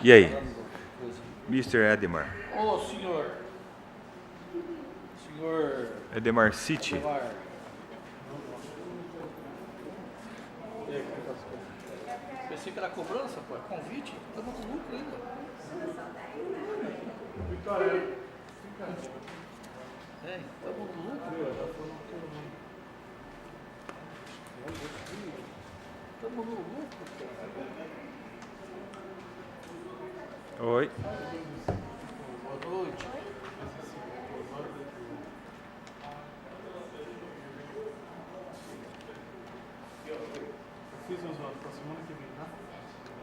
E aí? Mr. Edmar. Ô, senhor. Senhor... Edmar City. Edmar. Pensei que era cobrança, pô. É convite. Estamos com lucro ainda. Vitória. É, estamos com lucro. Estamos no lucro, cara. Oi. Boa noite. Fiz os votos para semana que vem, tá?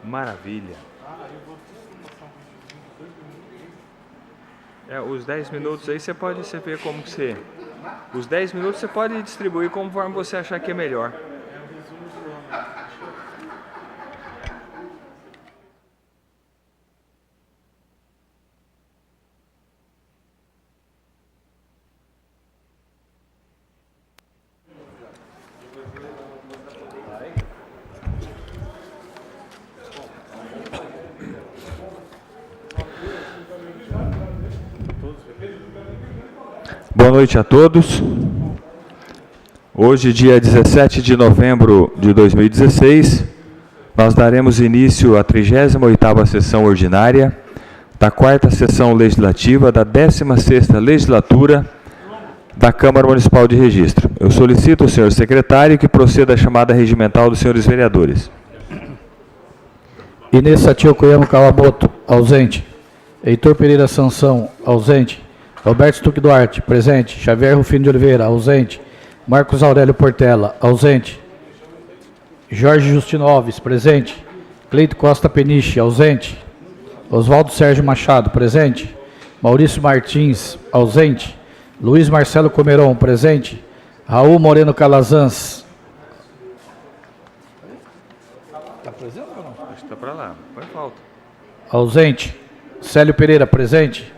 Maravilha. Eu vou passar um videozinho de 2 minutos. Os 10 minutos aí você vê como que você... Os 10 minutos você pode distribuir conforme você achar que é melhor. É o resumo do ano. Boa noite a todos. Hoje, dia 17 de novembro de 2016, nós daremos início à 38ª sessão ordinária da 4ª sessão legislativa da 16ª legislatura da Câmara Municipal de Registro. Eu solicito ao senhor secretário que proceda à chamada regimental dos senhores vereadores. Inês Satio Koyama Kawamoto, ausente. Heitor Pereira Sansão, ausente. Roberto Stuck Duarte, presente. Xavier Rufino de Oliveira, ausente. Marcos Aurélio Portela, ausente. Jorge Justino Alves, presente. Cleito Costa Peniche, ausente. Oswaldo Sérgio Machado, presente. Maurício Martins, ausente. Luiz Marcelo Comeron, presente. Raul Moreno Calazans. Está presente ou não? Acho que está para lá, põe falta. Ausente. Célio Pereira, presente.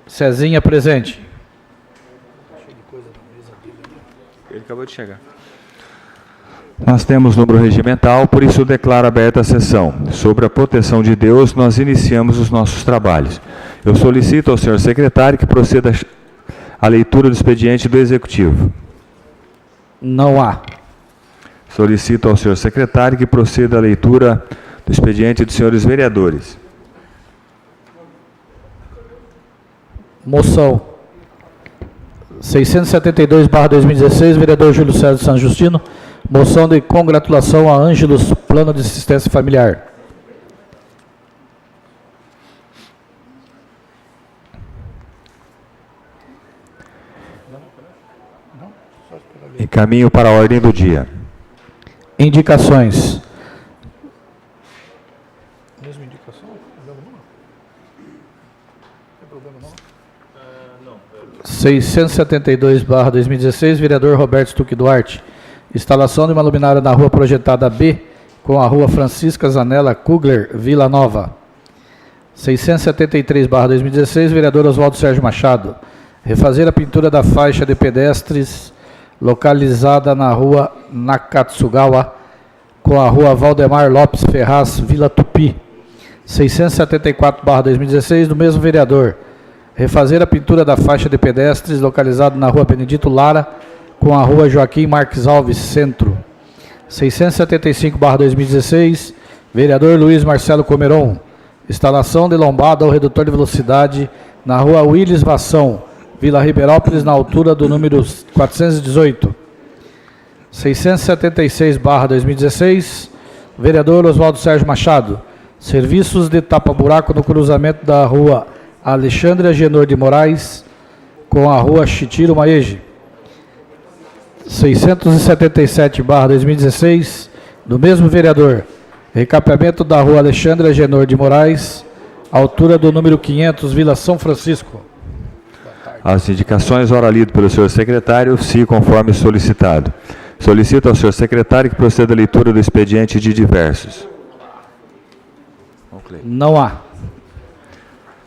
Cezinha, presente. Ele acabou de chegar. Nós temos número regimental, por isso declaro aberta a sessão. Sobre a proteção de Deus, nós iniciamos os nossos trabalhos. Eu solicito ao senhor secretário que proceda à leitura do expediente do Executivo. Não há. Solicito ao senhor secretário que proceda à leitura do expediente dos senhores vereadores. Moção 672/2016, vereador Júlio César San Justino. Moção de congratulação a Ângelos, Plano de Assistência Familiar. Encaminho para a ordem do dia. Indicações. Mesma indicação? Não tem problema não? 672/2016, vereador Roberto Stuck Duarte. Instalação de uma luminária na rua projetada B, com a rua Francisca Zanella Kugler, Vila Nova. 673/2016, vereador Oswaldo Sérgio Machado. Refazer a pintura da faixa de pedestres localizada na rua Nakatsugawa, com a rua Valdemar Lopes Ferraz, Vila Tupi. 674/2016, do mesmo vereador. Refazer a pintura da faixa de pedestres localizada na rua Benedito Lara, com a rua Joaquim Marques Alves, Centro. 675/2016, vereador Luiz Marcelo Comeron. Instalação de lombada ao redutor de velocidade na rua Willis Vação, Vila Ribeirópolis, na altura do número 418. 676/2016, vereador Oswaldo Sérgio Machado. Serviços de tapa-buraco no cruzamento da rua Alexandre Agenor de Moraes com a rua Chitiro Maege. 677/2016, do mesmo vereador. Recapeamento da rua Alexandre Agenor de Moraes, altura do número 500, Vila São Francisco. As indicações, ora lido pelo senhor secretário, se conforme solicitado. Solicito ao senhor secretário que proceda à leitura do expediente de diversos. Não há.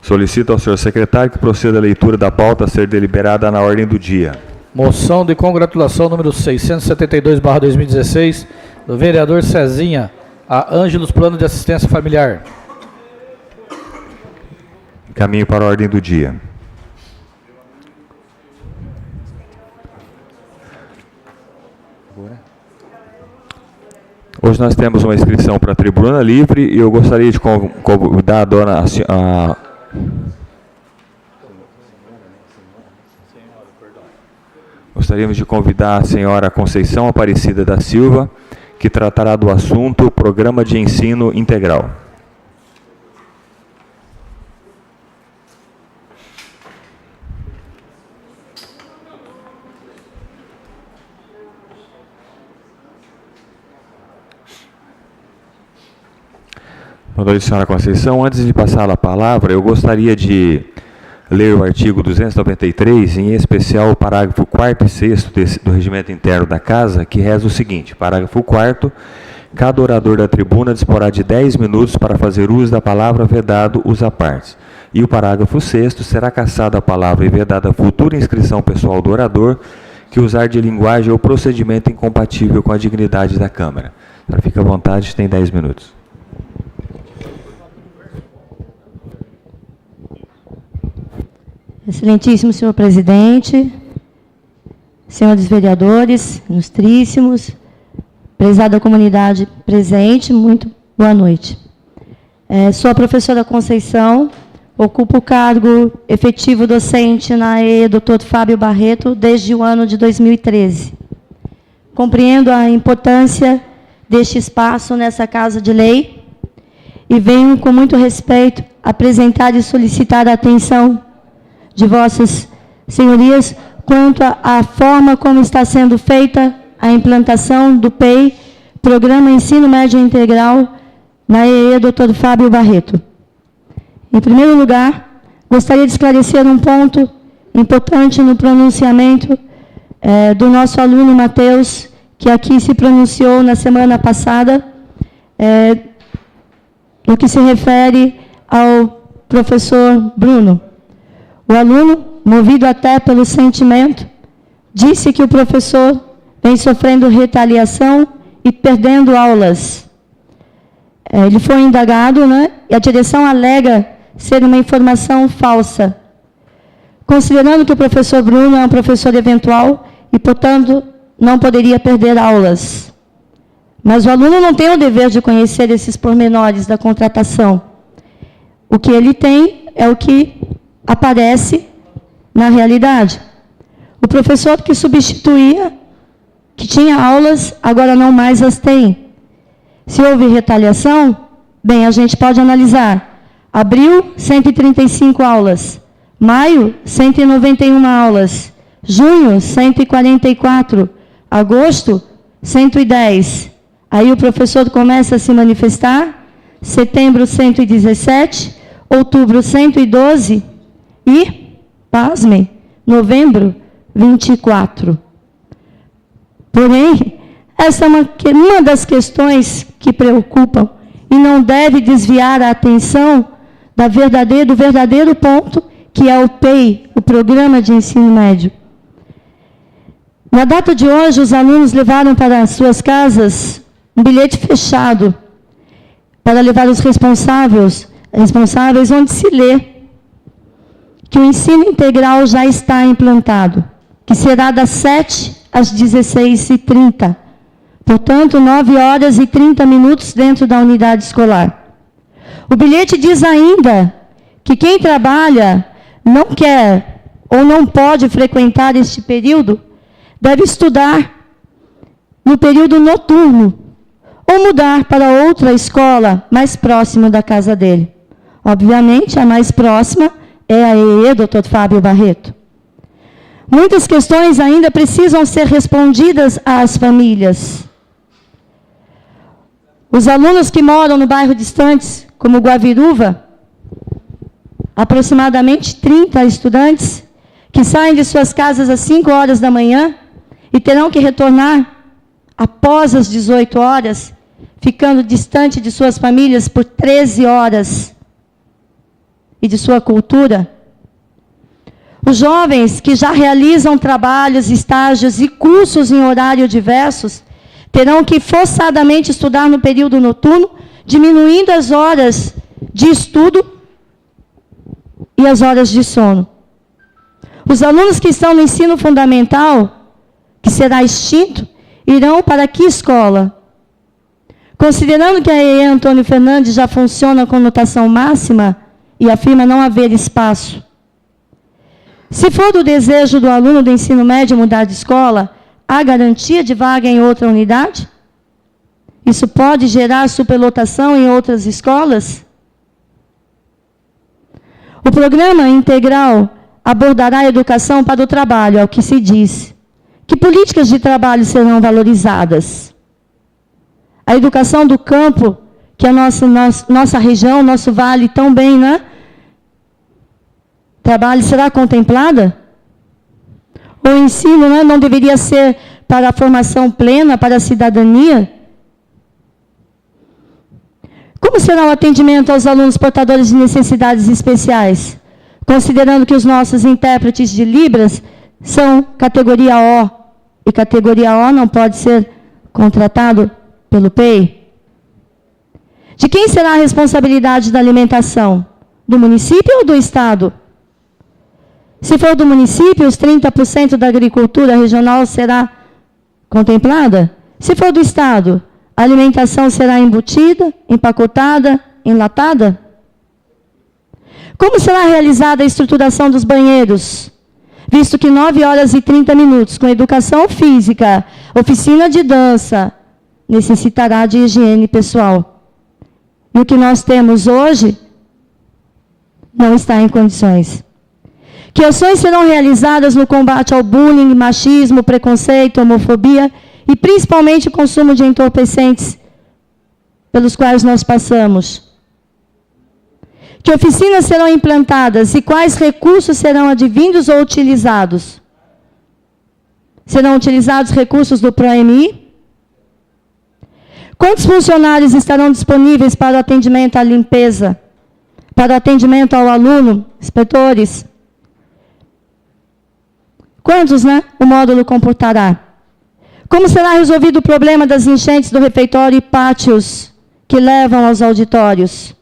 Solicito ao senhor secretário que proceda à leitura da pauta a ser deliberada na ordem do dia. Moção de congratulação número 672/2016, do vereador Cezinha, a Ângelos Plano de Assistência Familiar. Caminho para a ordem do dia. Hoje nós temos uma inscrição para a tribuna livre e eu gostaria de convidar a dona... Gostaríamos de convidar a senhora Conceição Aparecida da Silva, que tratará do assunto Programa de Ensino Integral. Boa noite, senhora Conceição. Antes de passar a palavra, eu gostaria de ler o artigo 293, em especial o parágrafo 4º e 6º do Regimento Interno da Casa, que reza o seguinte: parágrafo 4º, cada orador da tribuna disporá de 10 minutos para fazer uso da palavra, vedado os à partes. E o parágrafo 6º, será cassada a palavra e vedada a futura inscrição pessoal do orador que usar de linguagem ou procedimento incompatível com a dignidade da Câmara. Fique à vontade, tem 10 minutos. Excelentíssimo senhor presidente, senhores vereadores, ilustríssimos, prezada comunidade presente, muito boa noite. Sou a professora Conceição, ocupo o cargo efetivo docente na EE Dr. Fábio Barreto desde o ano de 2013. Compreendo a importância deste espaço nessa Casa de Lei e venho com muito respeito apresentar e solicitar a atenção de vossas senhorias quanto à forma como está sendo feita a implantação do PEI, Programa Ensino Médio Integral, na EE Dr. Fábio Barreto. Em primeiro lugar, gostaria de esclarecer um ponto importante no pronunciamento do nosso aluno Matheus, que aqui se pronunciou na semana passada, no que se refere ao professor Bruno. O aluno, movido até pelo sentimento, disse que o professor vem sofrendo retaliação e perdendo aulas. Ele foi indagado, né? E a direção alega ser uma informação falsa. Considerando que o professor Bruno é um professor eventual e, portanto, não poderia perder aulas. Mas o aluno não tem o dever de conhecer esses pormenores da contratação. O que ele tem é o que aparece na realidade. O professor que substituía, que tinha aulas, agora não mais as tem. Se houve retaliação, bem, a gente pode analisar. Abril, 135 aulas. Maio, 191 aulas. Junho, 144. Agosto, 110. Aí o professor começa a se manifestar. Setembro, 117. Outubro, 112. E, pasmem, novembro, 24. Porém, essa é uma das questões que preocupam e não deve desviar a atenção do verdadeiro ponto, que é o PEI, o Programa de Ensino Médio. Na data de hoje, os alunos levaram para suas casas um bilhete fechado para levar os responsáveis, onde se lê que o ensino integral já está implantado, que será das 7 às 16h30. Portanto, 9 horas e 30 minutos dentro da unidade escolar. O bilhete diz ainda que quem trabalha, não quer ou não pode frequentar este período, deve estudar no período noturno ou mudar para outra escola mais próxima da casa dele. Obviamente, a mais próxima é a EE Dr. Fábio Barreto. Muitas questões ainda precisam ser respondidas às famílias. Os alunos que moram no bairro distantes, como Guaviruva, aproximadamente 30 estudantes, que saem de suas casas às 5 horas da manhã e terão que retornar após as 18 horas, ficando distante de suas famílias por 13 horas e de sua cultura. Os jovens que já realizam trabalhos, estágios e cursos em horário diversos, terão que forçadamente estudar no período noturno, diminuindo as horas de estudo e as horas de sono. Os alunos que estão no ensino fundamental, que será extinto, irão para que escola? Considerando que a EE Antônio Fernandes já funciona com notação máxima e afirma não haver espaço. Se for do desejo do aluno do ensino médio mudar de escola, há garantia de vaga em outra unidade? Isso pode gerar superlotação em outras escolas? O programa integral abordará a educação para o trabalho, ao que se diz. Que políticas de trabalho serão valorizadas? A educação do campo, que a nossa região, nosso vale tão bem, né? Trabalho será contemplada? O ensino, né, não deveria ser para a formação plena, para a cidadania? Como será o atendimento aos alunos portadores de necessidades especiais? Considerando que os nossos intérpretes de Libras são categoria O, e categoria O não pode ser contratado pelo PEI. De quem será a responsabilidade da alimentação? Do município ou do Estado? Se for do município, os 30% da agricultura regional será contemplada? Se for do Estado, a alimentação será embutida, empacotada, enlatada? Como será realizada a estruturação dos banheiros? Visto que 9 horas e 30 minutos, com educação física, oficina de dança, necessitará de higiene pessoal. E o que nós temos hoje não está em condições. Que ações serão realizadas no combate ao bullying, machismo, preconceito, homofobia e principalmente o consumo de entorpecentes pelos quais nós passamos? Que oficinas serão implantadas e quais recursos serão advindos ou utilizados? Serão utilizados recursos do PROMI? Quantos funcionários estarão disponíveis para o atendimento à limpeza? Para o atendimento ao aluno? Inspetores? Quantos, né, o módulo comportará? Como será resolvido o problema das enchentes do refeitório e pátios que levam aos auditórios?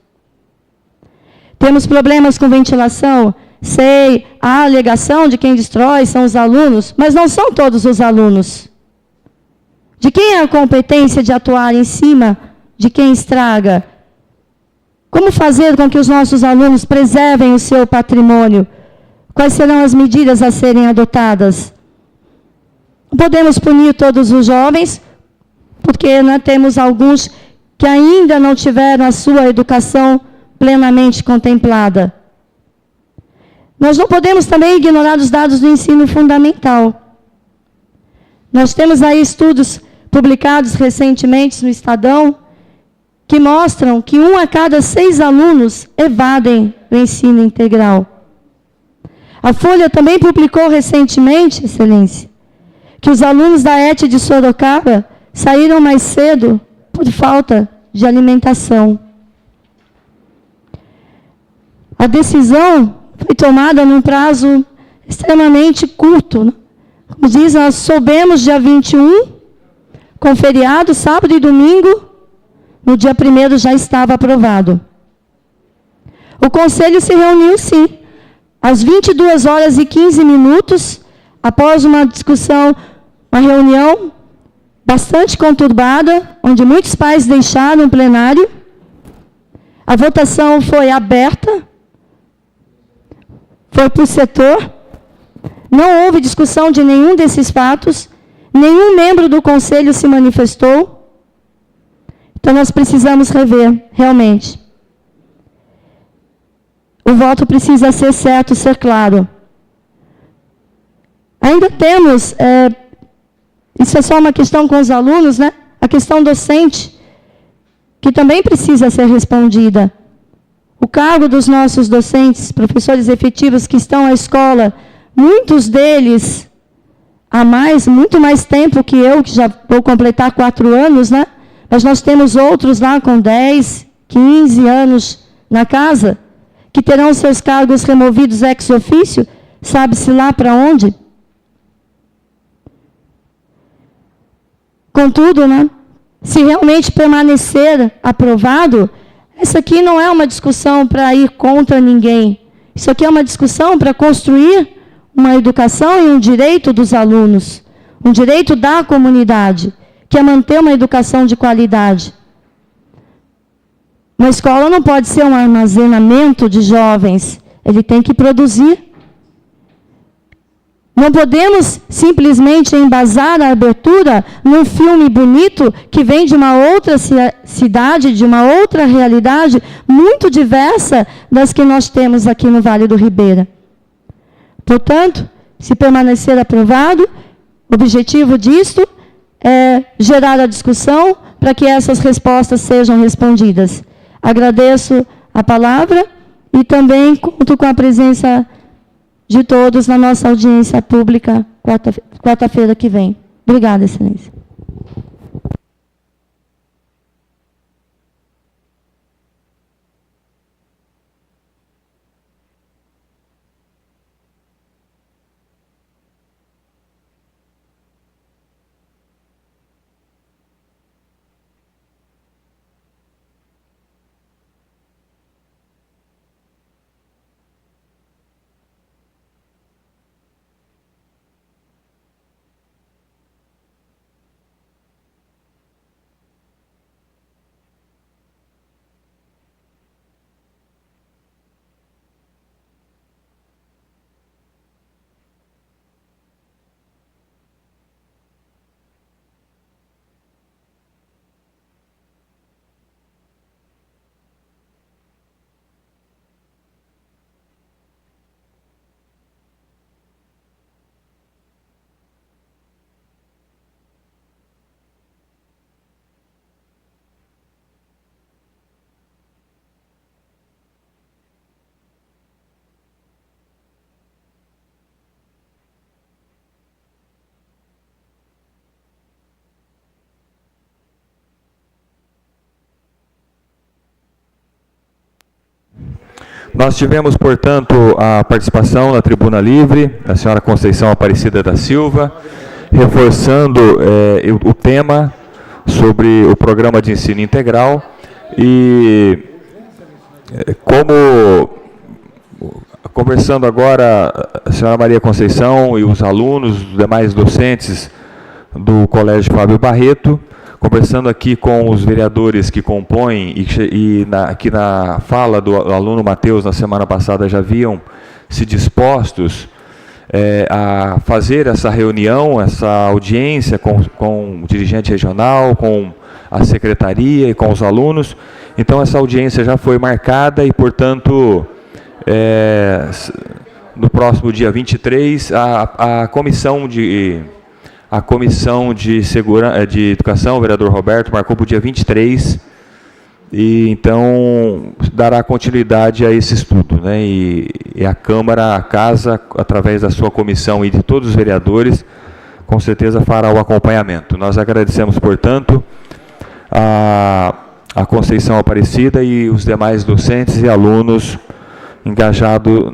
Temos problemas com ventilação? Sei, a alegação de quem destrói são os alunos, mas não são todos os alunos. De quem é a competência de atuar em cima de quem estraga? Como fazer com que os nossos alunos preservem o seu patrimônio? Quais serão as medidas a serem adotadas? Podemos punir todos os jovens, porque, né, temos alguns que ainda não tiveram a sua educação plenamente contemplada. Nós não podemos também ignorar os dados do ensino fundamental. Nós temos aí estudos publicados recentemente no Estadão, que mostram que 1 a cada 6 alunos evadem o ensino integral. A Folha também publicou recentemente, Excelência, que os alunos da ET de Sorocaba saíram mais cedo por falta de alimentação. A decisão foi tomada num prazo extremamente curto. Como diz, nós soubemos dia 21, com feriado, sábado e domingo, no dia 1º já estava aprovado. O Conselho se reuniu, sim, às 22 horas e 15 minutos, após uma discussão, uma reunião bastante conturbada, onde muitos pais deixaram o plenário. A votação foi aberta, foi por setor, não houve discussão de nenhum desses fatos, nenhum membro do Conselho se manifestou. Então, nós precisamos rever, realmente. O voto precisa ser certo, ser claro. Ainda temos, isso é só uma questão com os alunos, né? A questão docente, que também precisa ser respondida. O cargo dos nossos docentes, professores efetivos que estão à escola, muitos deles há muito mais tempo que eu, que já vou completar 4 anos, né? Mas nós temos outros lá com 10, 15 anos na casa, que terão seus cargos removidos ex officio, sabe-se lá para onde. Contudo, né, se realmente permanecer aprovado, essa aqui não é uma discussão para ir contra ninguém. Isso aqui é uma discussão para construir uma educação e um direito dos alunos, um direito da comunidade, que é manter uma educação de qualidade. Uma escola não pode ser um armazenamento de jovens, ele tem que produzir. Não podemos simplesmente embasar a abertura num filme bonito que vem de uma outra cidade, de uma outra realidade muito diversa das que nós temos aqui no Vale do Ribeira. Portanto, se permanecer aprovado, o objetivo disto é gerar a discussão para que essas respostas sejam respondidas. Agradeço a palavra e também conto com a presença de todos na nossa audiência pública quarta-feira que vem. Obrigada, Excelência. Nós tivemos, portanto, a participação na tribuna livre da senhora Conceição Aparecida da Silva, reforçando o tema sobre o programa de ensino integral e como conversando agora a senhora Maria Conceição e os alunos, os demais docentes do Colégio Fábio Barreto, conversando aqui com os vereadores que compõem aqui na fala do aluno Matheus na semana passada já haviam se dispostos a fazer essa reunião, essa audiência com o dirigente regional, com a secretaria e com os alunos. Então essa audiência já foi marcada e, portanto, no próximo dia 23, a comissão de Educação, o vereador Roberto, marcou para o dia 23, e então dará continuidade a esse estudo, né? E a Câmara, a Casa, através da sua comissão e de todos os vereadores, com certeza fará o acompanhamento. Nós agradecemos, portanto, a Conceição Aparecida e os demais docentes e alunos engajados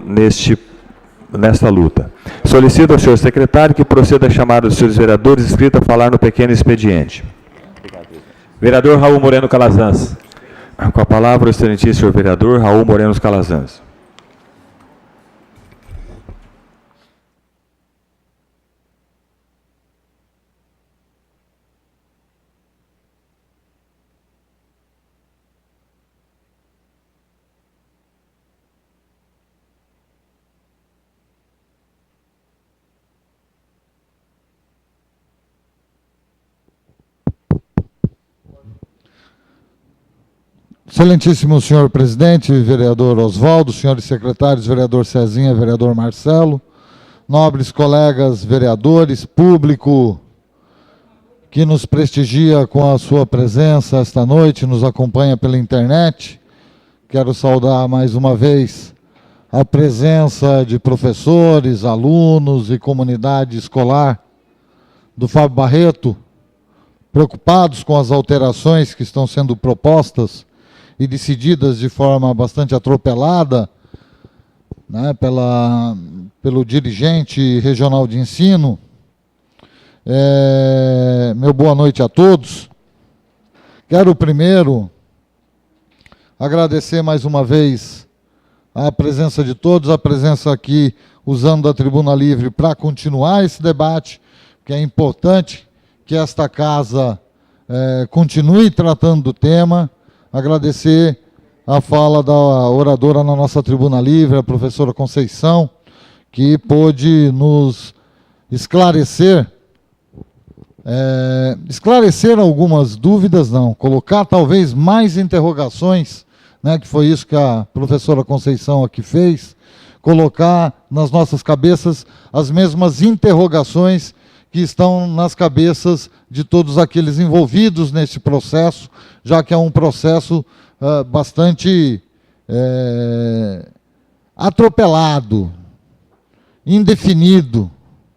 nesta luta. Solicito ao senhor secretário que proceda a chamada dos senhores vereadores inscritos a falar no pequeno expediente. Vereador Raul Moreno Calazans. Com a palavra o excelentíssimo senhor vereador Raul Moreno Calazans. Excelentíssimo senhor presidente, vereador Oswaldo, senhores secretários, vereador Cezinha, vereador Marcelo, nobres colegas vereadores, público que nos prestigia com a sua presença esta noite, nos acompanha pela internet. Quero saudar mais uma vez a presença de professores, alunos e comunidade escolar do Fábio Barreto, preocupados com as alterações que estão sendo propostas e decididas de forma bastante atropelada, né, pelo dirigente regional de ensino. Meu boa noite a todos. Quero primeiro agradecer mais uma vez a presença de todos, a presença aqui usando a tribuna livre para continuar esse debate, que é importante que esta casa continue tratando do tema. Agradecer a fala da oradora na nossa tribuna livre, a professora Conceição, que pôde nos esclarecer algumas dúvidas, não, colocar talvez mais interrogações, né, que foi isso que a professora Conceição aqui fez, colocar nas nossas cabeças as mesmas interrogações que estão nas cabeças de todos aqueles envolvidos nesse processo, já que é um processo bastante atropelado, indefinido,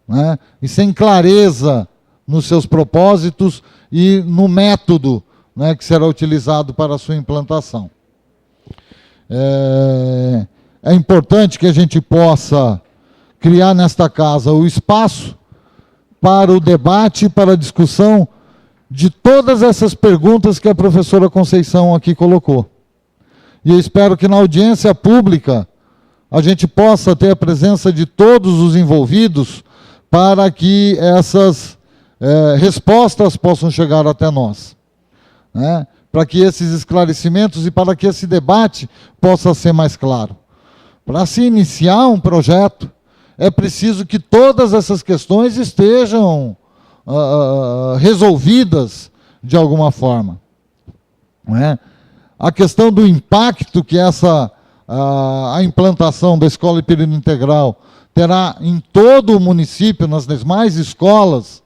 né, e sem clareza nos seus propósitos e no método, né, que será utilizado para a sua implantação. É importante que a gente possa criar nesta casa o espaço para o debate, para a discussão de todas essas perguntas que a professora Conceição aqui colocou. E eu espero que na audiência pública a gente possa ter a presença de todos os envolvidos para que essas respostas possam chegar até nós, né? Para que esses esclarecimentos e para que esse debate possa ser mais claro. Para se iniciar um projeto, é preciso que todas essas questões estejam resolvidas de alguma forma, não é? A questão do impacto que a implantação da escola de período integral terá em todo o município, nas demais escolas,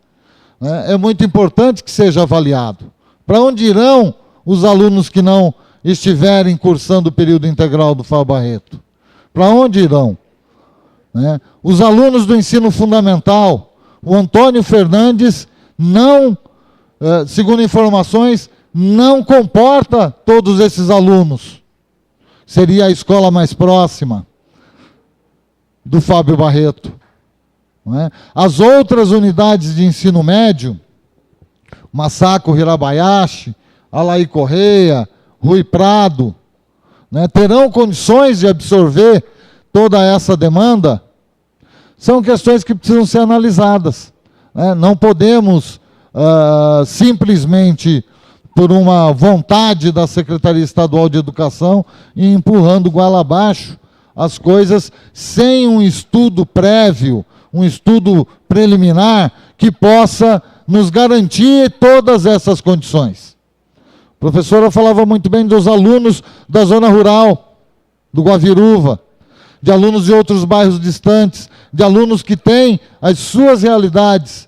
né, é muito importante que seja avaliado. Para onde irão os alunos que não estiverem cursando o período integral do Fábio Barreto? Para onde irão? Né? Os alunos do ensino fundamental, o Antônio Fernandes não, segundo informações, não comporta todos esses alunos. Seria a escola mais próxima do Fábio Barreto. Não é? As outras unidades de ensino médio, Massaco Hirabayashi, Alaí Correia, Rui Prado, né, terão condições de absorver toda essa demanda? São questões que precisam ser analisadas, né? Não podemos simplesmente, por uma vontade da Secretaria Estadual de Educação, ir empurrando goela abaixo as coisas sem um estudo prévio, um estudo preliminar que possa nos garantir todas essas condições. A professora falava muito bem dos alunos da zona rural, do Guaviruva, de alunos de outros bairros distantes, de alunos que têm as suas realidades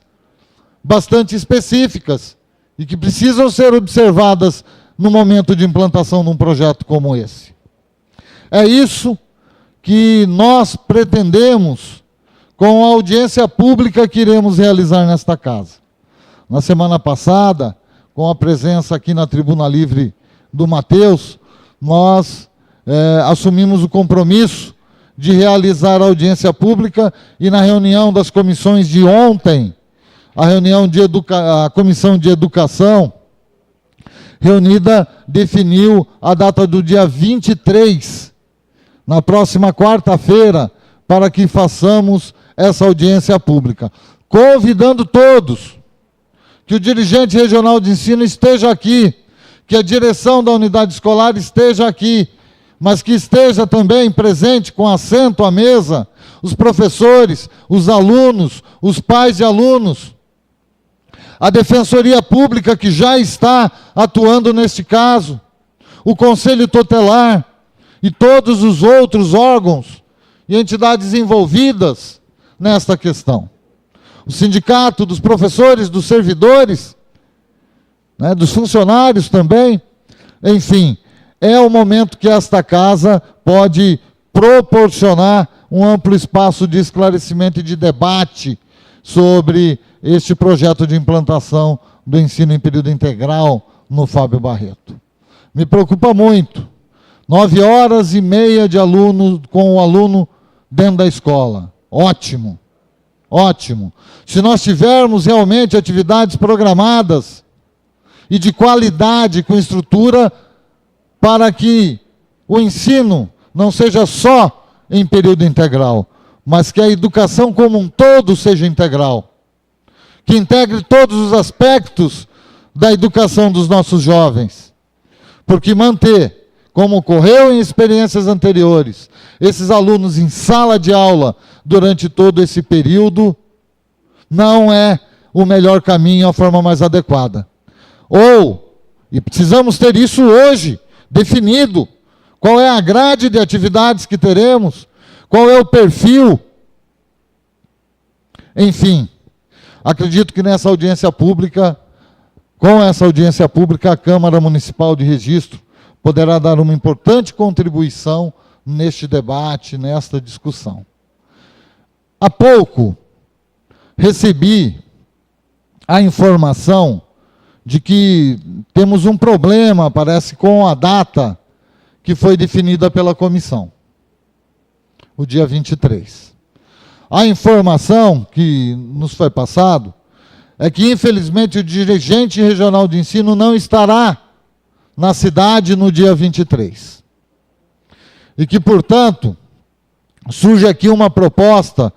bastante específicas e que precisam ser observadas no momento de implantação de um projeto como esse. É isso que nós pretendemos com a audiência pública que iremos realizar nesta casa. Na semana passada, com a presença aqui na Tribuna Livre do Matheus, nós assumimos o compromisso de realizar a audiência pública e na reunião das comissões de ontem, a Comissão de Educação, reunida, definiu a data do dia 23, na próxima quarta-feira, para que façamos essa audiência pública, convidando todos, que o dirigente regional de ensino esteja aqui, que a direção da unidade escolar esteja aqui, mas que esteja também presente com assento à mesa, os professores, os alunos, os pais de alunos, a Defensoria Pública que já está atuando neste caso, o Conselho Tutelar e todos os outros órgãos e entidades envolvidas nesta questão. O sindicato dos professores, dos servidores, né, dos funcionários também, enfim, é o momento que esta casa pode proporcionar um amplo espaço de esclarecimento e de debate sobre este projeto de implantação do ensino em período integral no Fábio Barreto. Me preocupa muito. 9h30 de aluno com o aluno dentro da escola. Ótimo. Ótimo. Se nós tivermos realmente atividades programadas e de qualidade, com estrutura, para que o ensino não seja só em período integral, mas que a educação como um todo seja integral, que integre todos os aspectos da educação dos nossos jovens. Porque manter, como ocorreu em experiências anteriores, esses alunos em sala de aula durante todo esse período, não é o melhor caminho, a forma mais adequada. E precisamos ter isso hoje, definido. Qual é a grade de atividades que teremos? Qual é o perfil? Enfim, acredito que nessa audiência pública, com essa audiência pública, a Câmara Municipal de Registro poderá dar uma importante contribuição neste debate, nesta discussão. Há pouco, recebi a informação de que temos um problema, parece, com a data que foi definida pela comissão, o dia 23. A informação que nos foi passado é que, infelizmente, o dirigente regional de ensino não estará na cidade no dia 23. E que, portanto, surge aqui uma proposta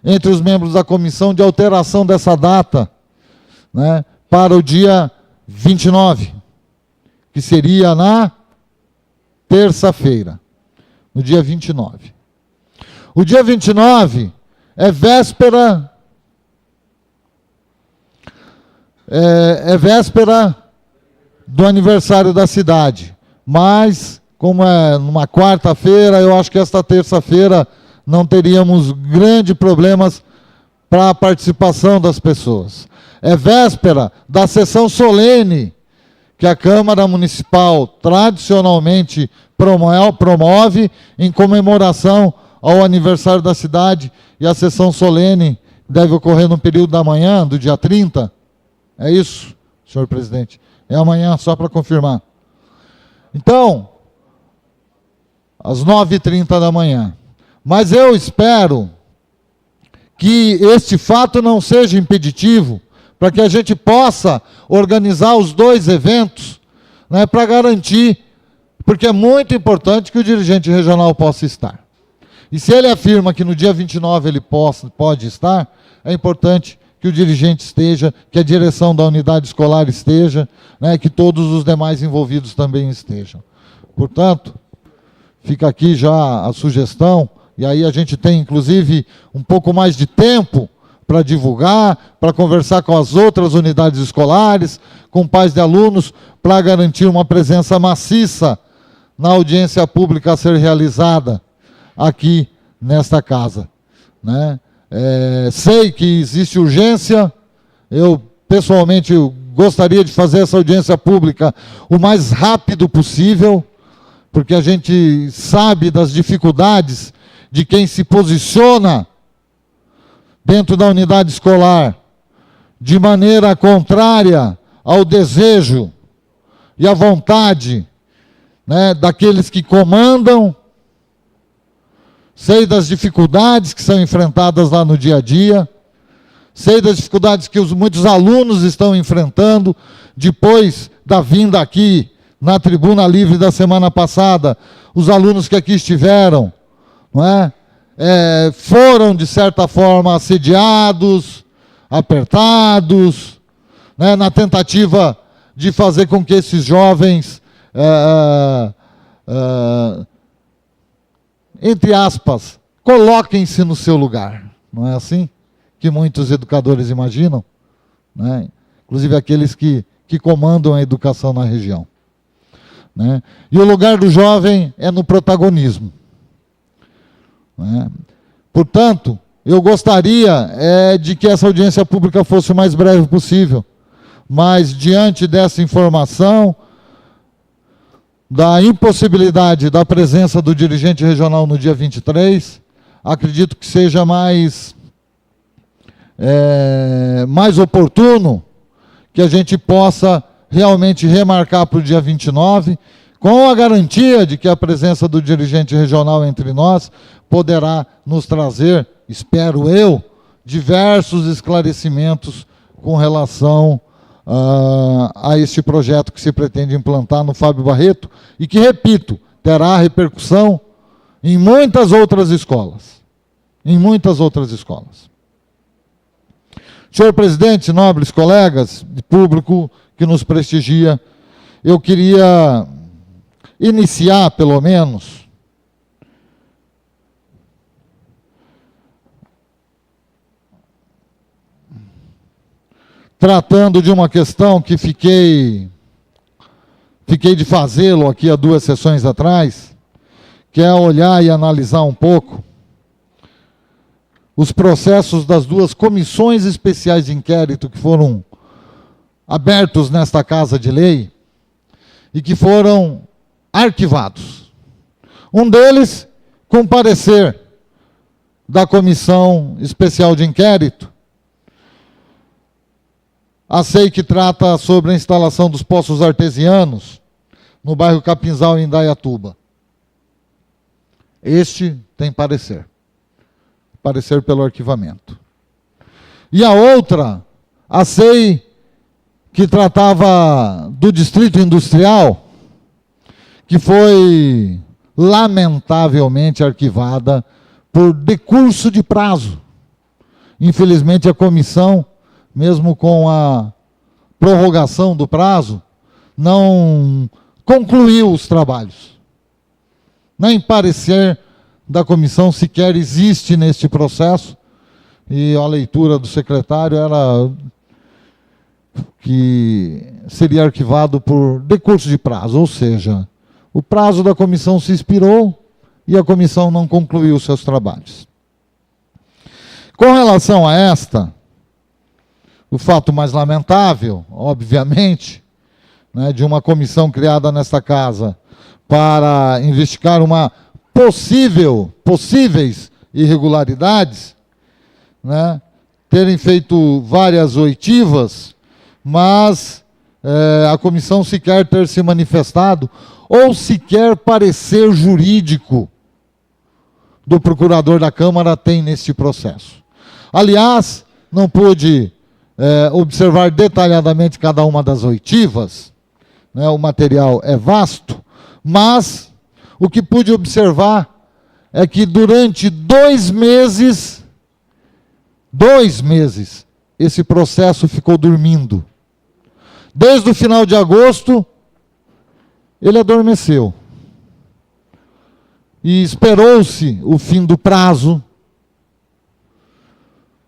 entre os membros da comissão de alteração dessa data, né, para o dia 29, que seria na terça-feira, no dia 29. O dia 29 é véspera do aniversário da cidade, mas, como é numa quarta-feira, eu acho que esta terça-feira não teríamos grandes problemas para a participação das pessoas. É véspera da sessão solene que a Câmara Municipal tradicionalmente promove em comemoração ao aniversário da cidade, e a sessão solene deve ocorrer no período da manhã, do dia 30. É isso, senhor presidente? É amanhã, só para confirmar. Então, às 9h30 da manhã. Mas eu espero que este fato não seja impeditivo para que a gente possa organizar os dois eventos, né, para garantir, porque é muito importante que o dirigente regional possa estar. E se ele afirma que no dia 29 ele pode estar, é importante que o dirigente esteja, que a direção da unidade escolar esteja, né, que todos os demais envolvidos também estejam. Portanto, fica aqui já a sugestão, e aí a gente tem, inclusive, um pouco mais de tempo para divulgar, para conversar com as outras unidades escolares, com pais de alunos, para garantir uma presença maciça na audiência pública a ser realizada aqui nesta casa, né? Sei que existe urgência, eu pessoalmente gostaria de fazer essa audiência pública o mais rápido possível, porque a gente sabe das dificuldades de quem se posiciona dentro da unidade escolar de maneira contrária ao desejo e à vontade, né, daqueles que comandam. Sei das dificuldades que são enfrentadas lá no dia a dia, sei das dificuldades que muitos alunos estão enfrentando depois da vinda aqui na Tribuna Livre da semana passada. Os alunos que aqui estiveram, não é? Foram, de certa forma, assediados, apertados, né, na tentativa de fazer com que esses jovens, entre aspas, coloquem-se no seu lugar. Não é assim que muitos educadores imaginam, né? Inclusive aqueles que comandam a educação na região, né? E o lugar do jovem é no protagonismo, né? Portanto, eu gostaria de que essa audiência pública fosse o mais breve possível, mas diante dessa informação, da impossibilidade da presença do dirigente regional no dia 23, acredito que seja mais oportuno que a gente possa realmente remarcar para o dia 29, com a garantia de que a presença do dirigente regional entre nós poderá nos trazer, espero eu, diversos esclarecimentos com relação a este projeto que se pretende implantar no Fábio Barreto, e que, repito, terá repercussão em muitas outras escolas. Em muitas outras escolas. Senhor presidente, nobres colegas e público que nos prestigia, eu queria iniciar, pelo menos, tratando de uma questão que fiquei de fazê-lo aqui há 2 sessões atrás, que é olhar e analisar um pouco os processos das 2 comissões especiais de inquérito que foram abertos nesta Casa de Lei e que foram arquivados. Um deles, com parecer da Comissão Especial de Inquérito, a SEI que trata sobre a instalação dos poços artesianos no bairro Capinzal, em Indaiatuba. Este tem parecer pelo arquivamento. E a outra, a SEI que tratava do Distrito Industrial, que foi lamentavelmente arquivada por decurso de prazo. Infelizmente a comissão, mesmo com a prorrogação do prazo, não concluiu os trabalhos. Nem parecer da comissão sequer existe neste processo, e a leitura do secretário era que seria arquivado por decurso de prazo, ou seja, o prazo da comissão se expirou e a comissão não concluiu seus trabalhos. Com relação a esta, o fato mais lamentável, obviamente, né, de uma comissão criada nesta casa para investigar uma possíveis irregularidades, né, terem feito várias oitivas, mas a comissão sequer ter se manifestado, ou sequer parecer jurídico do procurador da Câmara tem neste processo. Aliás, não pude observar detalhadamente cada uma das oitivas, né, o material é vasto, mas o que pude observar é que durante 2 meses, esse processo ficou dormindo. Desde o final de agosto, ele adormeceu. E esperou-se o fim do prazo,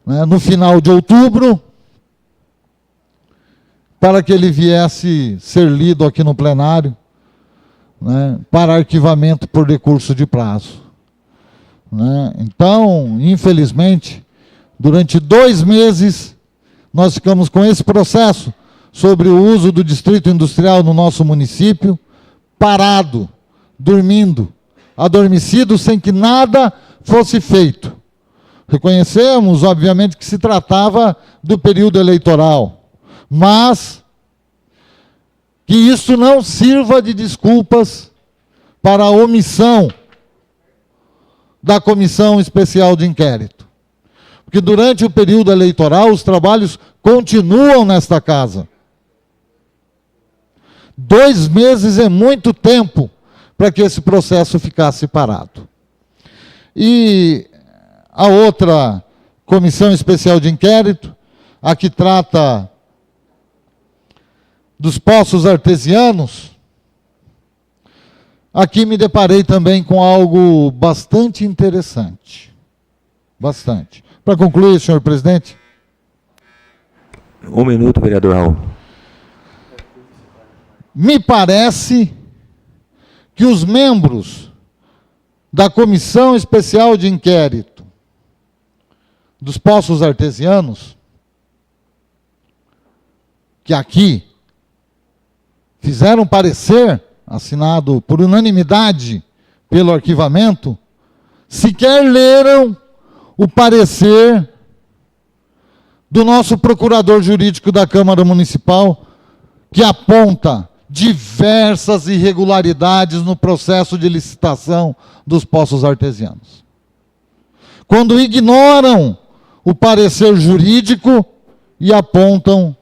né, no final de outubro, para que ele viesse ser lido aqui no plenário, né, para arquivamento por decurso de prazo. Né? Então, infelizmente, durante 2 meses, nós ficamos com esse processo sobre o uso do Distrito Industrial no nosso município, parado, dormindo, adormecido, sem que nada fosse feito. Reconhecemos, obviamente, que se tratava do período eleitoral, mas que isso não sirva de desculpas para a omissão da Comissão Especial de Inquérito. Porque durante o período eleitoral os trabalhos continuam nesta casa. 2 meses é muito tempo para que esse processo ficasse parado. E a outra Comissão Especial de Inquérito, a que trata dos poços artesianos, aqui me deparei também com algo bastante interessante. Bastante. Para concluir, senhor presidente. 1 minuto, vereador Raul. Me parece que os membros da Comissão Especial de Inquérito dos Poços Artesianos, que aqui fizeram parecer, assinado por unanimidade pelo arquivamento, sequer leram o parecer do nosso procurador jurídico da Câmara Municipal, que aponta diversas irregularidades no processo de licitação dos poços artesianos. Quando ignoram o parecer jurídico e apontam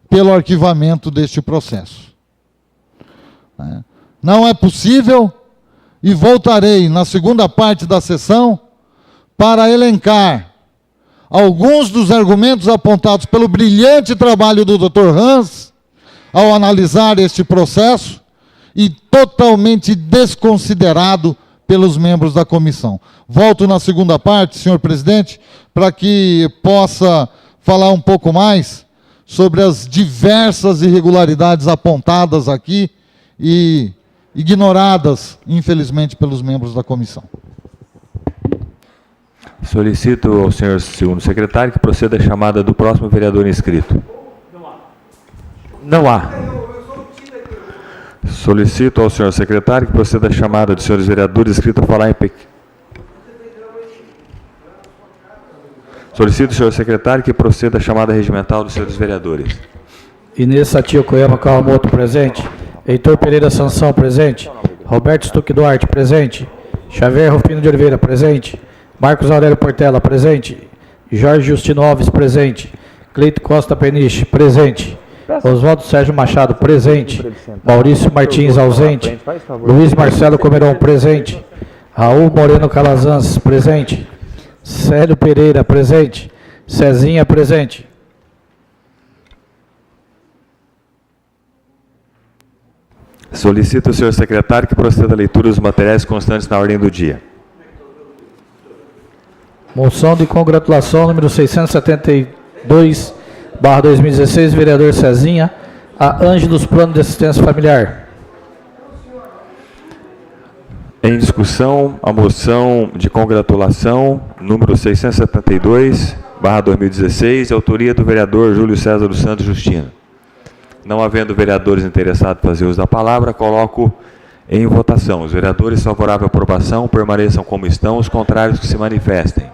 pelo arquivamento deste processo. Não é possível e voltarei na segunda parte da sessão para elencar alguns dos argumentos apontados pelo brilhante trabalho do Dr. Hans ao analisar este processo e totalmente desconsiderado pelos membros da comissão. Volto na segunda parte, senhor presidente, para que possa falar um pouco mais sobre as diversas irregularidades apontadas aqui e ignoradas, infelizmente, pelos membros da comissão. Solicito ao senhor segundo secretário que proceda a chamada do próximo vereador inscrito. Não há. Solicito ao senhor secretário que proceda a chamada dos senhores vereadores inscritos a falar em Solicito ao senhor secretário que proceda a chamada regimental dos senhores vereadores. Inês Satio Koyama Kawamoto, presente. Heitor Pereira Sansão, presente. Roberto Stuck Duarte, presente. Xavier Rufino de Oliveira, presente. Marcos Aurélio Portela, presente. Jorge Justino Alves, presente. Cleito Costa Peniche, presente. Oswaldo Sérgio Machado, presente. Maurício Martins, ausente. Luiz Marcelo Comeron, presente. Raul Moreno Calazans, presente. Célio Pereira, presente. Cezinha, presente. Solicito ao senhor secretário que proceda à leitura dos materiais constantes na ordem do dia. Moção de congratulação número 672/2016, vereador Cezinha, a Ângelos Plano de Assistência Familiar. Em discussão, a moção de congratulação número 672/2016, de autoria do vereador Júlio César dos Santos Justino. Não havendo vereadores interessados em fazer uso da palavra, coloco em votação. Os vereadores favoráveis à aprovação permaneçam como estão, os contrários que se manifestem.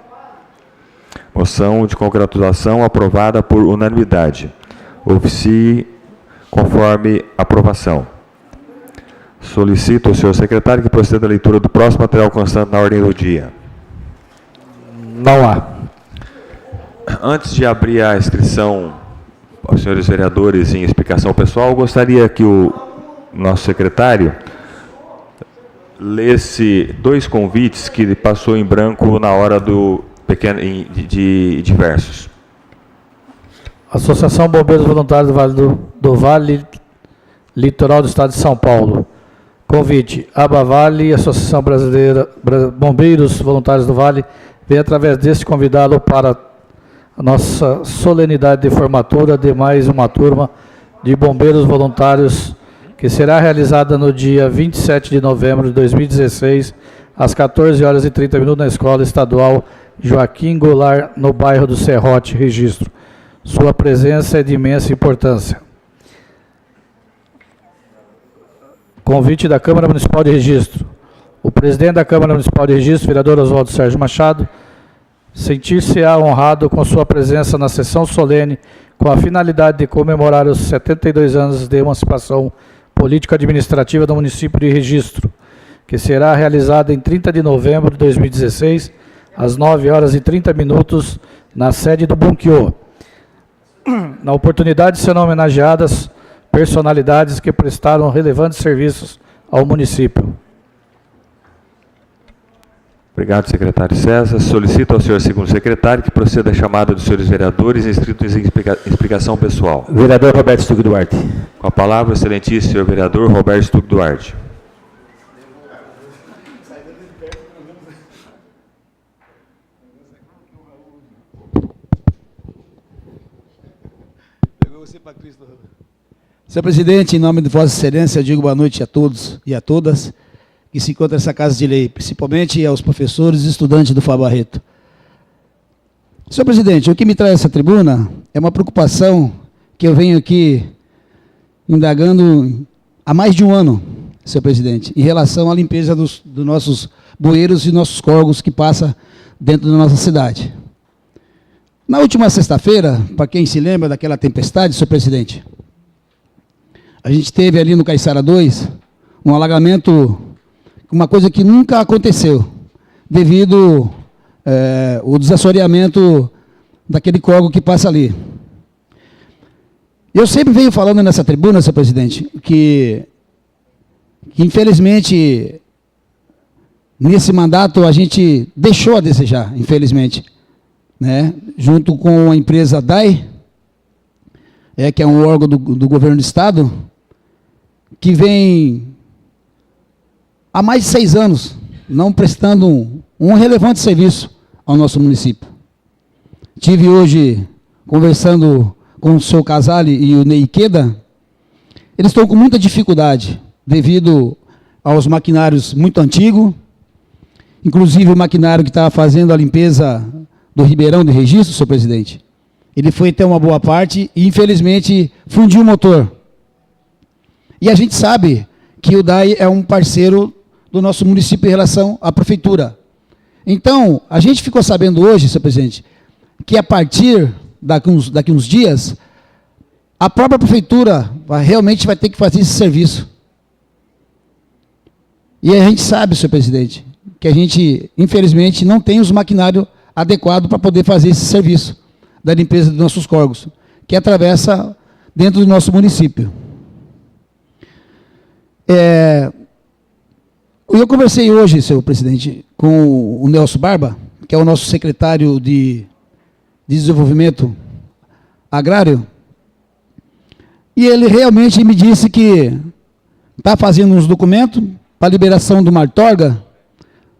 Moção de congratulação aprovada por unanimidade. Oficie conforme aprovação. Solicito ao senhor secretário que proceda à leitura do próximo material constante na ordem do dia. Não há. Antes de abrir a inscrição aos senhores vereadores em explicação pessoal, gostaria que o nosso secretário lesse dois convites que ele passou em branco na hora do pequeno de diversos. Associação Bombeiros Voluntários do Vale Litoral do Estado de São Paulo. Convite, Aba Vale, Associação Brasileira Bombeiros Voluntários do Vale, vem através deste convidá-lo para a nossa solenidade de formatura de mais uma turma de bombeiros voluntários, que será realizada no dia 27 de novembro de 2016, às 14h30 na Escola Estadual Joaquim Goulart, no bairro do Serrote, Registro. Sua presença é de imensa importância. Convite da Câmara Municipal de Registro. O presidente da Câmara Municipal de Registro, vereador Oswaldo Sérgio Machado, sentir-se-á honrado com sua presença na sessão solene com a finalidade de comemorar os 72 anos de emancipação político-administrativa do município de Registro, que será realizada em 30 de novembro de 2016, às 9h30, na sede do Bunquiô. Na oportunidade serão homenageadas personalidades que prestaram relevantes serviços ao município. Obrigado, secretário César. Solicito ao senhor segundo secretário que proceda a chamada dos senhores vereadores inscritos em explicação pessoal. Vereador Roberto Stuck Duarte. Com a palavra, o excelentíssimo senhor vereador Roberto Stuck Duarte. Senhor presidente, em nome de Vossa Excelência, eu digo boa noite a todos e a todas que se encontram nessa Casa de Lei, principalmente aos professores e estudantes do Fábio Barreto. Senhor presidente, o que me traz essa tribuna é uma preocupação que eu venho aqui indagando há mais de um ano, senhor presidente, em relação à limpeza dos nossos bueiros e nossos córregos que passa dentro da nossa cidade. Na última sexta-feira, para quem se lembra daquela tempestade, senhor presidente, a gente teve ali no Caiçara 2 um alagamento, uma coisa que nunca aconteceu, devido ao desassoreamento daquele córrego que passa ali. Eu sempre venho falando nessa tribuna, senhor presidente, que infelizmente nesse mandato a gente deixou a desejar, infelizmente, né? Junto com a empresa DAI, que é um órgão do governo do Estado, que vem há mais de 6 anos não prestando um relevante serviço ao nosso município. Tive hoje conversando com o seu Casale e o Ney Ikeda. Eles estão com muita dificuldade devido aos maquinários muito antigos, inclusive o maquinário que estava fazendo a limpeza do Ribeirão de Registro, senhor presidente. Ele foi até uma boa parte e, infelizmente, fundiu o motor. E a gente sabe que o DAI é um parceiro do nosso município em relação à prefeitura. Então, a gente ficou sabendo hoje, senhor presidente, que a partir daqui uns dias, a própria prefeitura realmente vai ter que fazer esse serviço. E a gente sabe, senhor presidente, que a gente, infelizmente, não tem os maquinários adequados para poder fazer esse serviço da limpeza dos nossos córregos, que atravessa dentro do nosso município. Eu conversei hoje, senhor presidente, com o Nelson Barba, que é o nosso secretário de Desenvolvimento Agrário, e ele realmente me disse que está fazendo uns documentos para liberação do Martorga,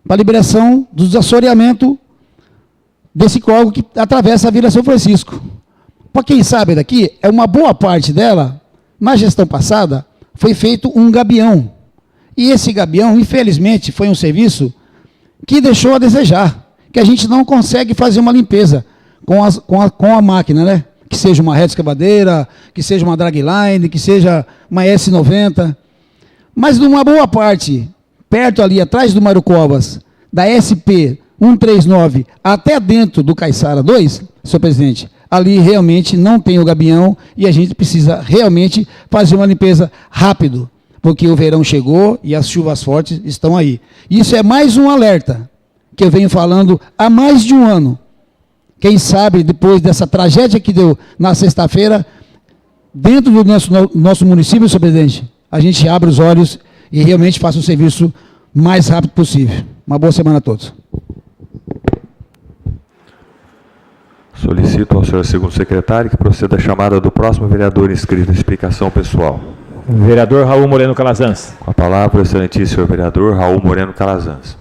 para liberação do desassoreamento desse córrego que atravessa a Vila São Francisco. Para quem sabe daqui, uma boa parte dela, na gestão passada, foi feito um gabião. E esse gabião, infelizmente, foi um serviço que deixou a desejar, que a gente não consegue fazer uma limpeza com a máquina, né? Que seja uma reta escavadeira, que seja uma dragline, que seja uma S90. Mas numa boa parte, perto ali, atrás do Mário Covas, da SP 139 até dentro do Caiçara 2, senhor presidente, ali realmente não tem o gabião e a gente precisa realmente fazer uma limpeza rápido, porque o verão chegou e as chuvas fortes estão aí. Isso é mais um alerta que eu venho falando há mais de um ano. Quem sabe, depois dessa tragédia que deu na sexta-feira, dentro do nosso município, senhor presidente, a gente abre os olhos e realmente faça o serviço mais rápido possível. Uma boa semana a todos. Solicito ao senhor segundo secretário que proceda a chamada do próximo vereador inscrito em explicação pessoal. Vereador Raul Moreno Calazans. Com a palavra, o excelentíssimo senhor vereador Raul Moreno Calazans.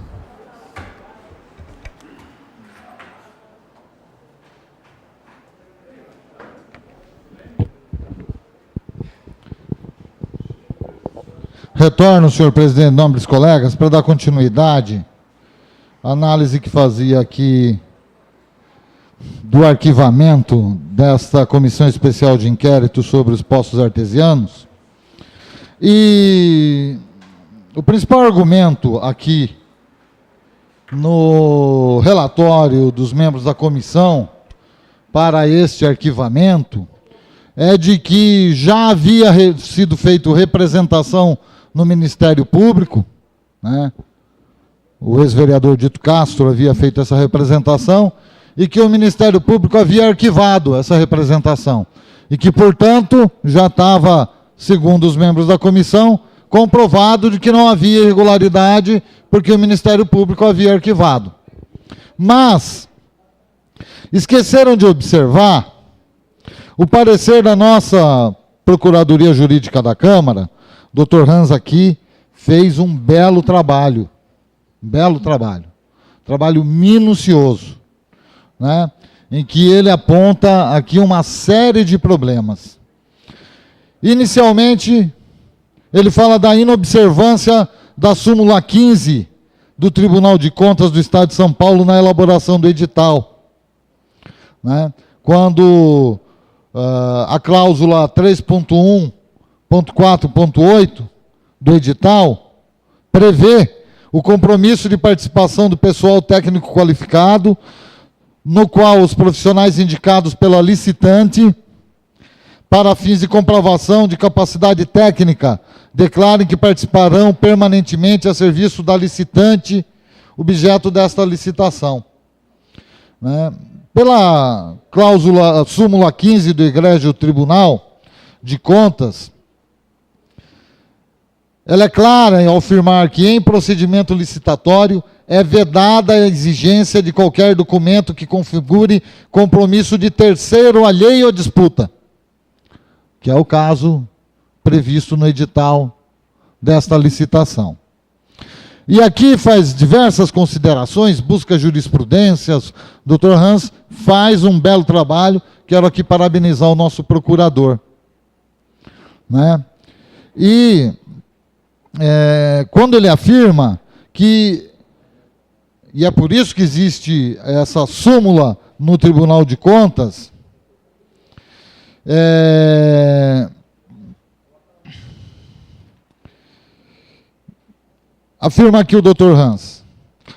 Retorno, senhor presidente, nobres colegas, para dar continuidade à análise que fazia aqui do arquivamento desta comissão especial de inquérito sobre os poços artesianos. E o principal argumento aqui no relatório dos membros da comissão para este arquivamento é de que já havia sido feita representação no Ministério Público, né? O ex-vereador Dito Castro havia feito essa representação e que o Ministério Público havia arquivado essa representação e que, portanto, já estava, segundo os membros da comissão, comprovado de que não havia irregularidade porque o Ministério Público havia arquivado. Mas esqueceram de observar o parecer da nossa Procuradoria Jurídica da Câmara. Dr. Hans aqui fez um belo trabalho minucioso, né, em que ele aponta aqui uma série de problemas. Inicialmente, ele fala da inobservância da súmula 15 do Tribunal de Contas do Estado de São Paulo na elaboração do edital, né, quando a cláusula 3.1.4.8 do edital prevê o compromisso de participação do pessoal técnico qualificado, no qual os profissionais indicados pela licitante, para fins de comprovação de capacidade técnica, declarem que participarão permanentemente a serviço da licitante, objeto desta licitação. Né? Pela cláusula, súmula 15 do Egrégio Tribunal de Contas, ela é clara ao afirmar que em procedimento licitatório é vedada a exigência de qualquer documento que configure compromisso de terceiro alheio à disputa, que é o caso previsto no edital desta licitação. E aqui faz diversas considerações, busca jurisprudências. O Dr. Hans faz um belo trabalho, quero aqui parabenizar o nosso procurador, né? E quando ele afirma que, e é por isso que existe essa súmula no Tribunal de Contas, afirma aqui o Dr. Hans: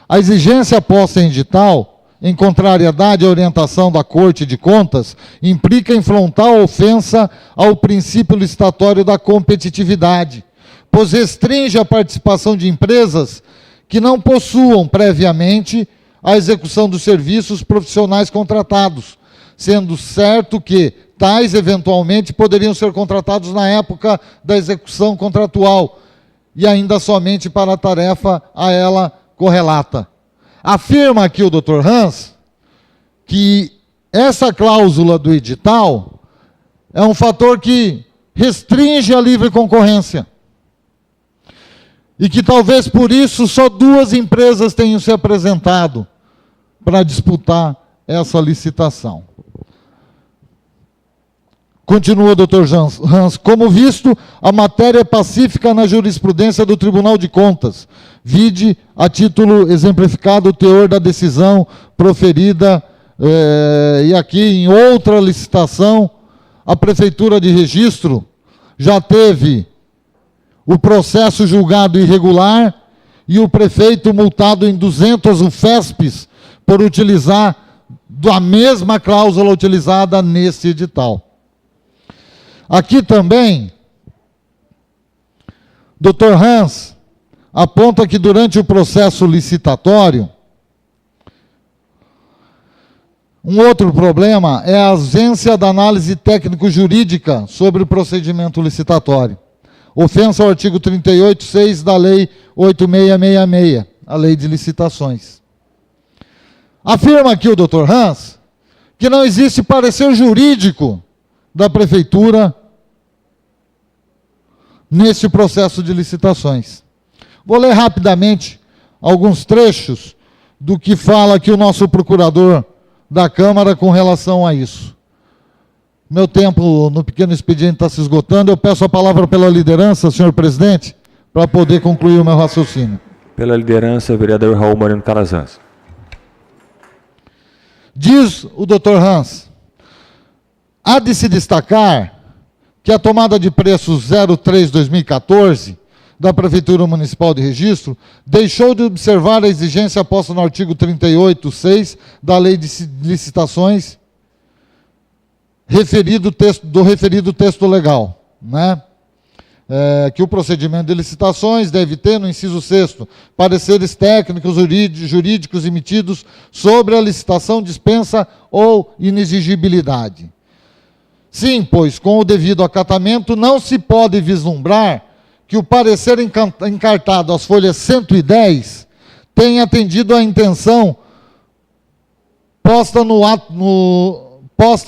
a exigência posta em edital, em contrariedade à orientação da Corte de Contas, implica em frontal ofensa ao princípio licitatório da competitividade, pois restringe a participação de empresas que não possuam previamente a execução dos serviços profissionais contratados, sendo certo que tais eventualmente poderiam ser contratados na época da execução contratual e ainda somente para a tarefa a ela correlata. Afirma aqui o Dr. Hans que essa cláusula do edital é um fator que restringe a livre concorrência e que talvez por isso só 2 empresas tenham se apresentado para disputar essa licitação. Continua o Dr. Hans: como visto, a matéria é pacífica na jurisprudência do Tribunal de Contas. Vide, a título exemplificado, o teor da decisão proferida, e aqui em outra licitação, a Prefeitura de Registro já teve o processo julgado irregular e o prefeito multado em 200 UFESPs por utilizar a mesma cláusula utilizada nesse edital. Aqui também, Dr. Hans aponta que durante o processo licitatório, um outro problema é a ausência da análise técnico-jurídica sobre o procedimento licitatório. Ofensa ao artigo 38.6 da Lei 8666, a Lei de Licitações. Afirma aqui o Dr. Hans que não existe parecer jurídico da Prefeitura neste processo de licitações. Vou ler rapidamente alguns trechos do que fala aqui o nosso procurador da Câmara com relação a isso. Meu tempo no pequeno expediente está se esgotando, eu peço a palavra pela liderança, senhor presidente, para poder concluir o meu raciocínio. Pela liderança, vereador Raul Moreno Calazans. Diz o Dr. Hans: há de se destacar que a tomada de preços 03/2014 da Prefeitura Municipal de Registro deixou de observar a exigência posta no artigo 38.6 da Lei de Licitações, do referido texto legal, né? Que o procedimento de licitações deve ter, no inciso 6º, pareceres técnicos jurídicos emitidos sobre a licitação, dispensa ou inexigibilidade. Sim, pois, com o devido acatamento, não se pode vislumbrar que o parecer encartado às folhas 110 tenha atendido à intenção posta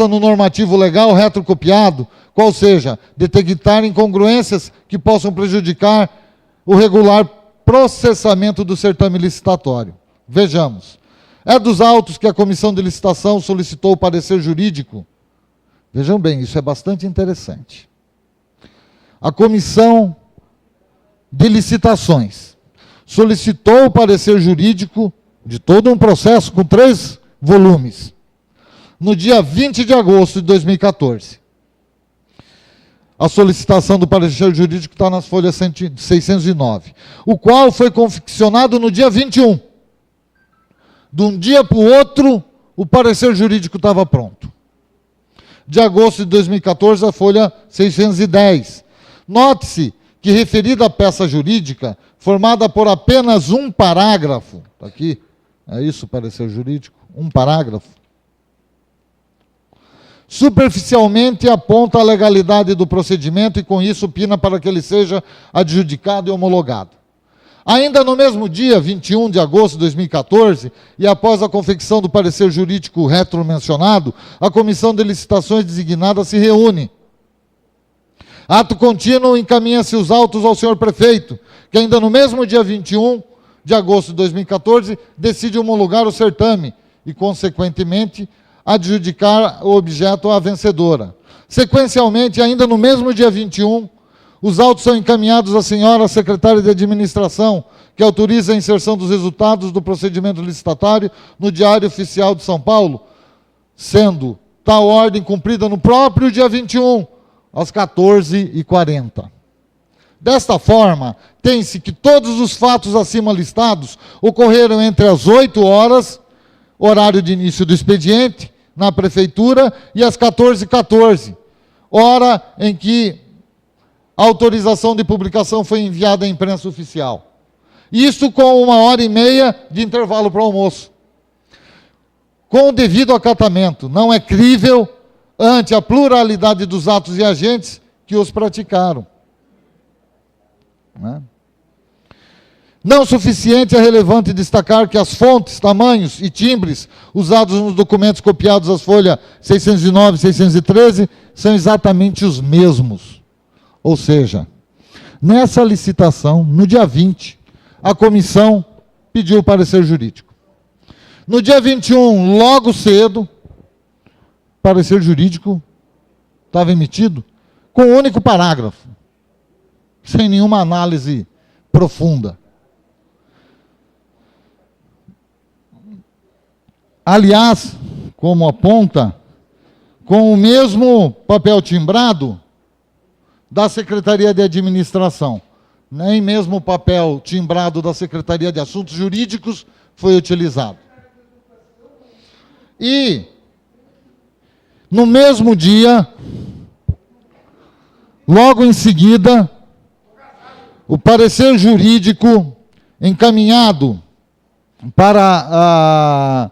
no normativo legal retrocopiado, qual seja, detectar incongruências que possam prejudicar o regular processamento do certame licitatório. Vejamos. É dos autos que a Comissão de Licitação solicitou o parecer jurídico. Vejam bem, isso é bastante interessante. A Comissão de Licitações solicitou o parecer jurídico de todo um processo com 3 volumes, no dia 20 de agosto de 2014. A solicitação do parecer jurídico está nas folhas 609, o qual foi confeccionado no dia 21. De um dia para o outro, o parecer jurídico estava pronto. De agosto de 2014, a folha 610. Note-se que referida à peça jurídica, formada por apenas um parágrafo, está aqui, é isso o parecer jurídico, um parágrafo, superficialmente aponta a legalidade do procedimento e, com isso, opina para que ele seja adjudicado e homologado. Ainda no mesmo dia, 21 de agosto de 2014, e após a confecção do parecer jurídico retromencionado, a Comissão de Licitações designada se reúne. Ato contínuo, encaminha-se os autos ao senhor prefeito, que ainda no mesmo dia 21 de agosto de 2014, decide homologar o certame e, consequentemente, adjudicar o objeto à vencedora. Sequencialmente, ainda no mesmo dia 21, os autos são encaminhados à senhora secretária de administração, que autoriza a inserção dos resultados do procedimento licitatório no Diário Oficial de São Paulo, sendo tal ordem cumprida no próprio dia 21, às 14h40. Desta forma, tem-se que todos os fatos acima listados ocorreram entre as 8 horas, horário de início do expediente, na Prefeitura, e as 14h14, hora em que a autorização de publicação foi enviada à imprensa oficial. Isso com 1h30 de intervalo para o almoço. Com o devido acatamento, não é crível ante a pluralidade dos atos e agentes que os praticaram. Não suficiente é relevante destacar que as fontes, tamanhos e timbres usados nos documentos copiados às folhas 609 e 613 são exatamente os mesmos. Ou seja, nessa licitação, no dia 20, a comissão pediu o parecer jurídico. No dia 21, logo cedo, o parecer jurídico estava emitido com um único parágrafo, sem nenhuma análise profunda. Aliás, como aponta, com o mesmo papel timbrado da Secretaria de Administração, nem mesmo o papel timbrado da Secretaria de Assuntos Jurídicos foi utilizado. E, no mesmo dia, logo em seguida, o parecer jurídico encaminhado para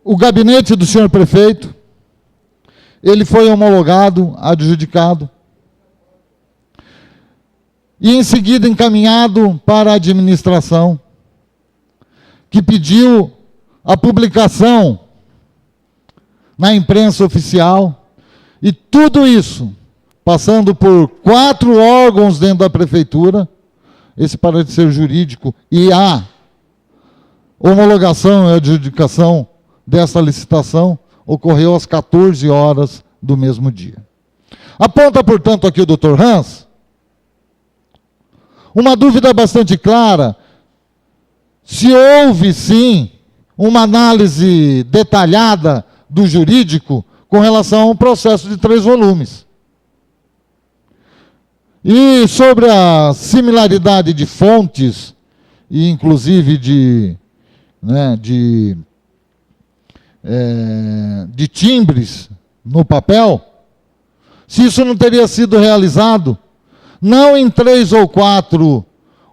o gabinete do senhor prefeito, ele foi homologado, adjudicado, e em seguida encaminhado para a administração, que pediu a publicação na imprensa oficial, e tudo isso passando por 4 órgãos dentro da prefeitura, esse parecer jurídico e a homologação e adjudicação dessa licitação ocorreu às 14 horas do mesmo dia. Aponta, portanto, aqui o Dr. Hans uma dúvida bastante clara, se houve, sim, uma análise detalhada do jurídico com relação a um processo de 3 volumes. E sobre a similaridade de fontes, e inclusive de timbres no papel, se isso não teria sido realizado, não em 3 ou 4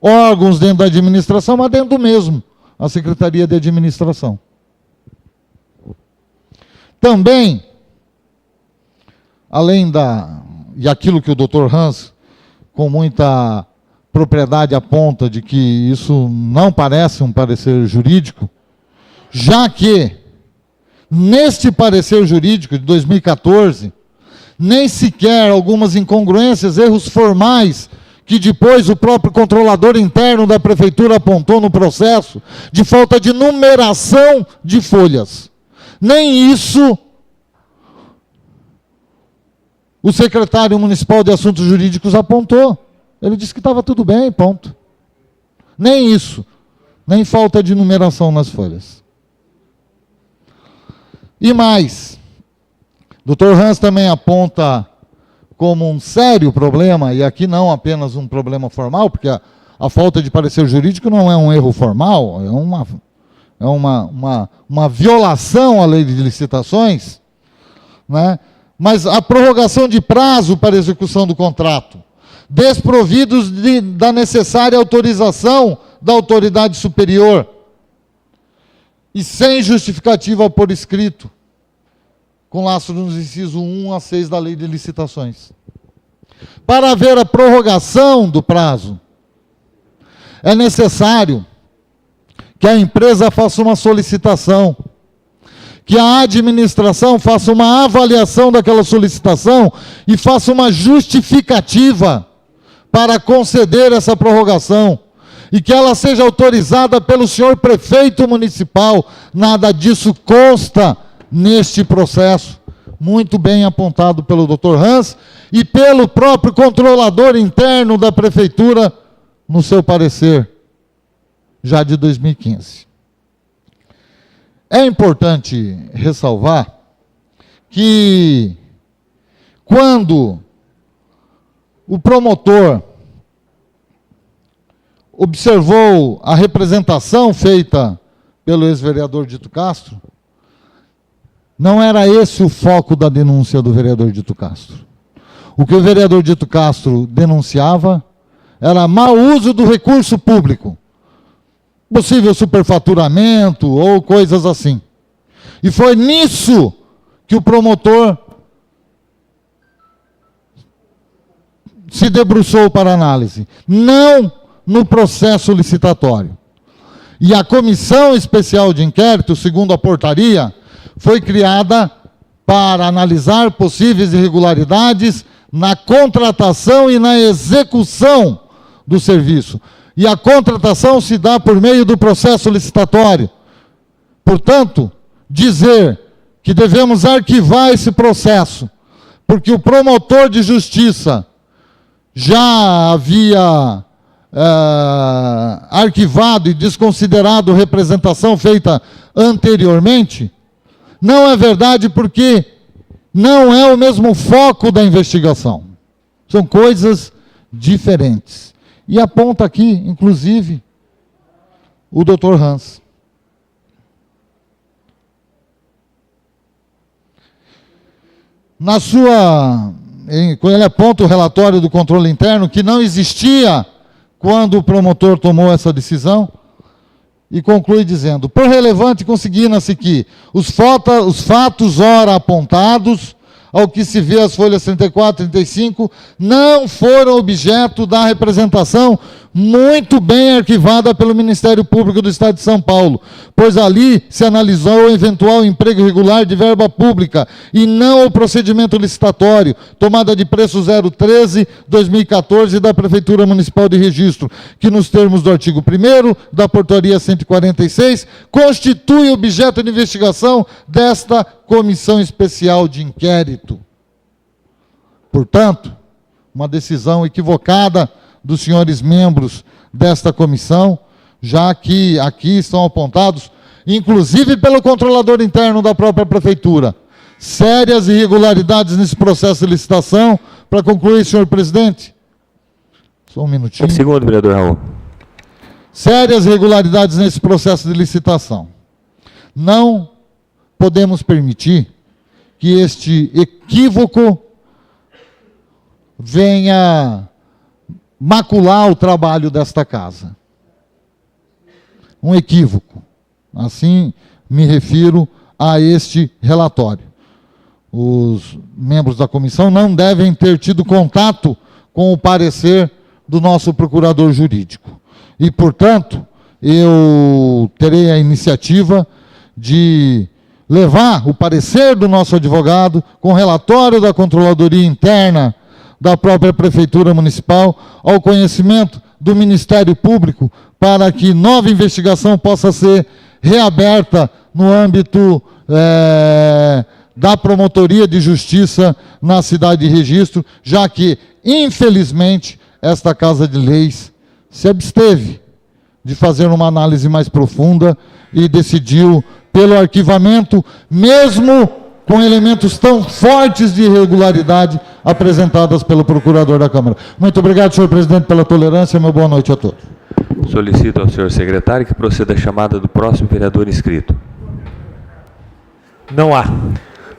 órgãos dentro da administração, mas dentro do mesmo, a Secretaria de Administração. Também, além e aquilo que o Dr. Hans, com muita propriedade, aponta de que isso não parece um parecer jurídico, já que, neste parecer jurídico de 2014, nem sequer algumas incongruências, erros formais, que depois o próprio controlador interno da prefeitura apontou no processo, de falta de numeração de folhas. Nem isso o secretário municipal de Assuntos Jurídicos apontou. Ele disse que estava tudo bem, ponto. Nem isso, nem falta de numeração nas folhas. E mais, Dr. Hans também aponta como um sério problema, e aqui não apenas um problema formal, porque a falta de parecer jurídico não é um erro formal, é uma violação à lei de licitações, né? Mas a prorrogação de prazo para execução do contrato, desprovidos da necessária autorização da autoridade superior, e sem justificativa por escrito, com lastro nos incisos 1 a 6 da Lei de Licitações. Para haver a prorrogação do prazo, é necessário que a empresa faça uma solicitação, que a administração faça uma avaliação daquela solicitação e faça uma justificativa para conceder essa prorrogação, e que ela seja autorizada pelo senhor prefeito municipal. Nada disso consta neste processo, muito bem apontado pelo Dr. Hans e pelo próprio controlador interno da prefeitura, no seu parecer, já de 2015. É importante ressalvar que, quando o promotor observou a representação feita pelo ex-vereador Dito Castro, não era esse o foco da denúncia do vereador Dito Castro. O que o vereador Dito Castro denunciava era mau uso do recurso público, possível superfaturamento ou coisas assim. E foi nisso que o promotor se debruçou para análise, não no processo licitatório. E a comissão especial de inquérito, segundo a portaria, foi criada para analisar possíveis irregularidades na contratação e na execução do serviço. E a contratação se dá por meio do processo licitatório. Portanto, dizer que devemos arquivar esse processo, porque o promotor de justiça já havia arquivado e desconsiderado representação feita anteriormente, não é verdade, porque não é o mesmo foco da investigação. São coisas diferentes. E aponta aqui, inclusive, o Dr. Hans. Quando ele aponta o relatório do controle interno, que não existia quando o promotor tomou essa decisão, e conclui dizendo: por relevante consigna-se que os fatos ora apontados, ao que se vê as folhas 34 e 35, não foram objeto da representação muito bem arquivada pelo Ministério Público do Estado de São Paulo, pois ali se analisou o eventual emprego irregular de verba pública e não o procedimento licitatório, tomada de preço 013/2014 da Prefeitura Municipal de Registro, que nos termos do artigo 1º da Portaria 146, constitui objeto de investigação desta Comissão Especial de Inquérito. Portanto, uma decisão equivocada dos senhores membros desta comissão, já que aqui estão apontados, inclusive pelo controlador interno da própria prefeitura, sérias irregularidades nesse processo de licitação. Para concluir, senhor presidente, só um minutinho. Segundo, vereador Raul. Sérias irregularidades nesse processo de licitação. Não podemos permitir que este equívoco venha macular o trabalho desta casa. Um equívoco. Assim me refiro a este relatório. Os membros da comissão não devem ter tido contato com o parecer do nosso procurador jurídico. E, portanto, eu terei a iniciativa de levar o parecer do nosso advogado com relatório da Controladoria Interna da própria Prefeitura Municipal ao conhecimento do Ministério Público, para que nova investigação possa ser reaberta no âmbito da Promotoria de Justiça na cidade de Registro, já que, infelizmente, esta Casa de Leis se absteve de fazer uma análise mais profunda e decidiu pelo arquivamento, mesmo com elementos tão fortes de irregularidade apresentadas pelo procurador da Câmara. Muito obrigado, senhor presidente, pela tolerância. Uma boa noite a todos. Solicito ao senhor secretário que proceda a chamada do próximo vereador inscrito. Não há.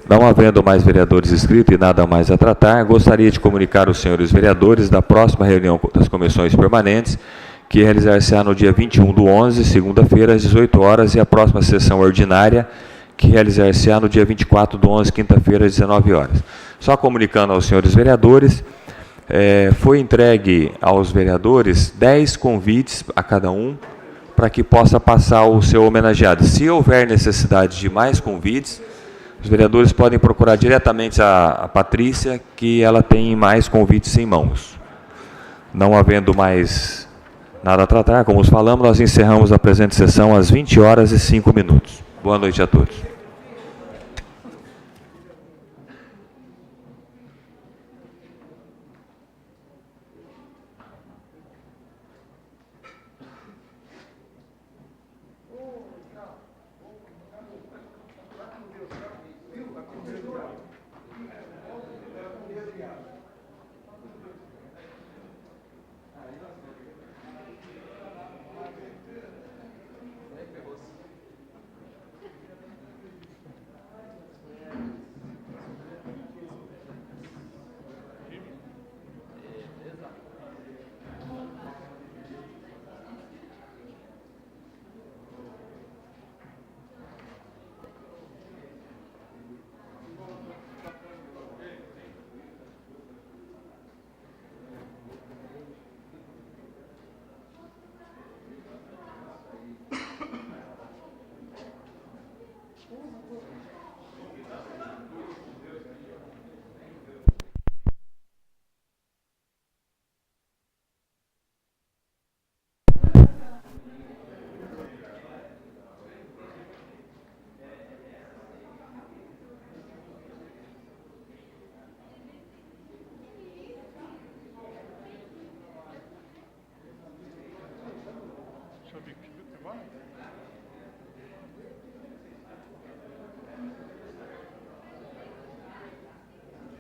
Não havendo mais vereadores inscritos e nada mais a tratar, gostaria de comunicar aos senhores vereadores da próxima reunião das comissões permanentes, que realizar-se-á no dia 21/11, segunda-feira, às 18 horas, e a próxima sessão ordinária, que realizar-se-á no dia 24/11, quinta-feira, às 19 horas. Só comunicando aos senhores vereadores, foi entregue aos vereadores 10 convites a cada um, para que possa passar o seu homenageado. Se houver necessidade de mais convites, os vereadores podem procurar diretamente a Patrícia, que ela tem mais convites em mãos. Não havendo mais nada a tratar, como falamos, nós encerramos a presente sessão às 20h05. Boa noite a todos.